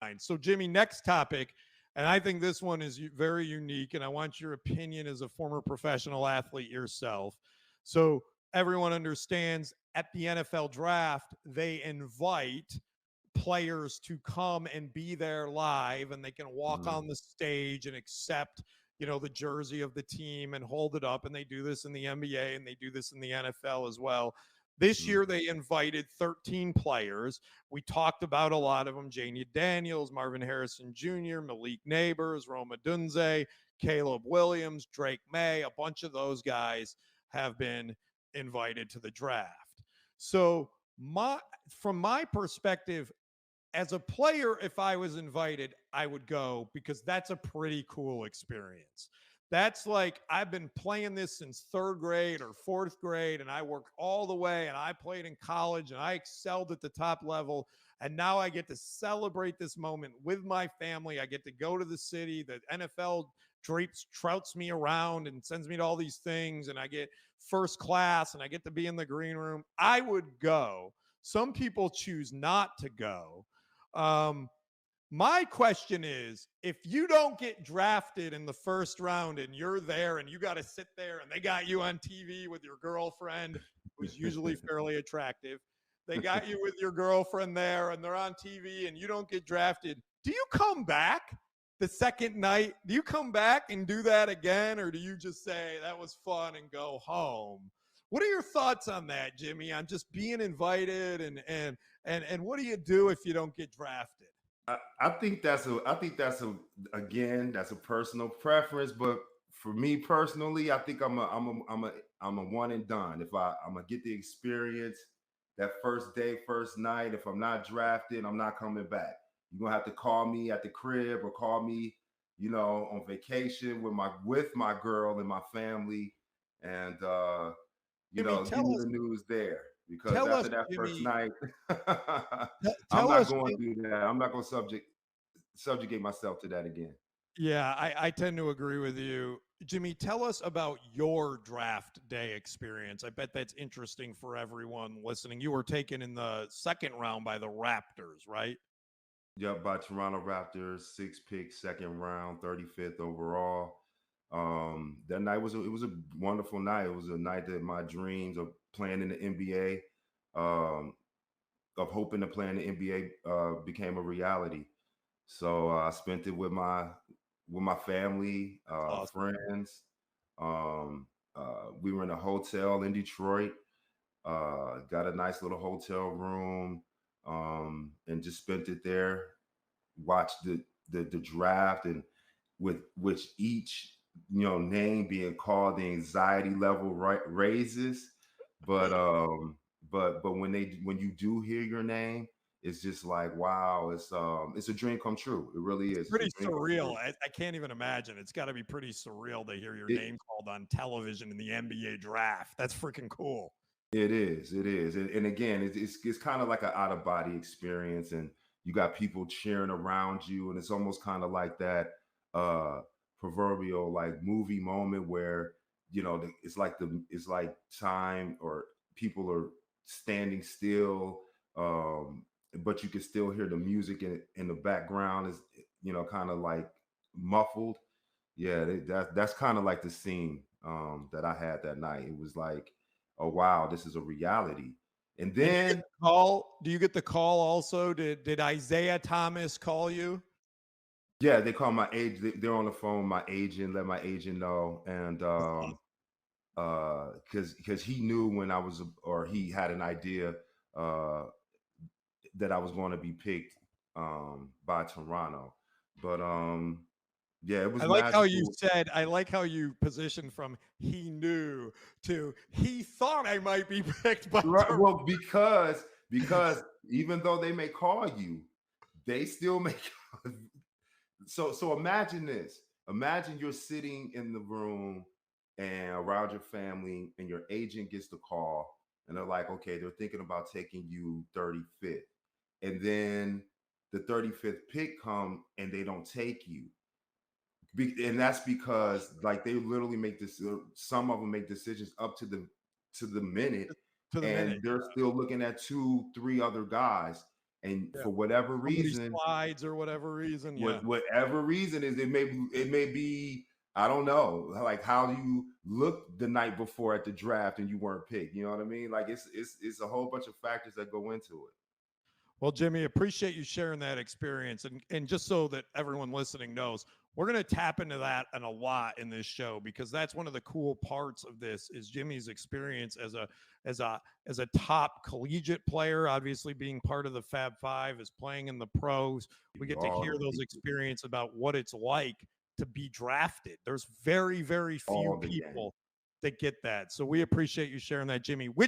mind. So, Jimmy, next topic, and I think this one is very unique, and I want your opinion as a former professional athlete yourself. So, everyone understands at the NFL draft, they invite players to come and be there live, and they can walk on the stage and accept the jersey of the team and hold it up. And they do this in the NBA and they do this in the NFL as well. This year, they invited 13 players. We talked about a lot of them: Janie Daniels, Marvin Harrison Jr., Malik Neighbors, Roma Dunze, Caleb Williams, Drake May. A bunch of those guys have been invited to the draft. So from my perspective, as a player, if I was invited, I would go, because that's a pretty cool experience. That's like, I've been playing this since third grade or fourth grade, and I worked all the way, and I played in college, and I excelled at the top level. And now I get to celebrate this moment with my family. I get to go to the city. The NFL trouts me around and sends me to all these things, and I get first class, and I get to be in the green room. I would go. Some people choose not to go. My question is, if you don't get drafted in the first round and you're there and you got to sit there and they got you on TV with your girlfriend, who's usually fairly attractive, they got you with your girlfriend there and they're on TV and you don't get drafted, do you come back the second night? Do you come back and do that again? Or do you just say that was fun and go home? What are your thoughts on that, Jimmy, on just being invited, and what do you do if you don't get drafted? I think that's again, that's a personal preference, but for me personally, I think I'm a one and done. If I'm gonna get the experience that first day, first night, if I'm not drafted, I'm not coming back. You're gonna have to call me at the crib or call me, on vacation with my girl and my family, and Jimmy, give me the news there. Because tell us, after that first Jimmy, night, I'm tell not us, going through that. I'm not going to subjugate myself to that again. Yeah, I tend to agree with you. Jimmy, tell us about your draft day experience. I bet that's interesting for everyone listening. You were taken in the second round by the Raptors, right? Yep, by Toronto Raptors, 6 pick, second round, 35th overall. That night it was a wonderful night. It was a night that my dreams of playing in the NBA, of hoping to play in the NBA, became a reality. So I spent it with my family, Awesome. friends. We were in a hotel in Detroit. Got a nice little hotel room, and just spent it there. Watched the draft, and with which each name being called, the anxiety level raises. But when you do hear your name, it's just like, wow, it's a dream come true. It really is. Pretty surreal. I can't even imagine. It's got to be pretty surreal to hear your name called on television in the NBA draft. That's freaking cool. It is. And again, it's kind of like an out of body experience, and you got people cheering around you, and it's almost kind of like that proverbial like movie moment where it's like time, or people are standing still, but you can still hear the music in the background is kind of like muffled. Yeah, that's kind of like the scene that I had that night. It was like, oh wow, this is a reality. And then do you get the call also? Did Isaiah Thomas call you? Yeah, they call my agent. They're on the phone. My agent let my agent know, and because he knew when I was, or he had an idea that I was going to be picked by Toronto. But yeah, it was I like how you positioned from he knew to he thought I might be picked by right, well, because even though they may call you, they still make so imagine this. Imagine you're sitting in the room and around your family, and your agent gets the call, and they're like, okay, they're thinking about taking you 35th. And then the 35th pick come and they don't take you. And that's because like they literally make this, some of them make decisions up to the minute, and they're still looking at 2-3 other guys. And Yeah. for whatever Somebody reason, slides or whatever reason. Yeah. whatever reason is, it may be, I don't know, like how do you look the night before at the draft and you weren't picked? You know what I mean? Like it's a whole bunch of factors that go into it. Well, Jimmy, appreciate you sharing that experience. And just so that everyone listening knows, we're going to tap into that and a lot in this show, because that's one of the cool parts of this is Jimmy's experience as a top collegiate player, obviously being part of the Fab Five, is playing in the pros. We get to hear those experiences about what it's like to be drafted. There's very, very few people that get that. So we appreciate you sharing that, Jimmy. Which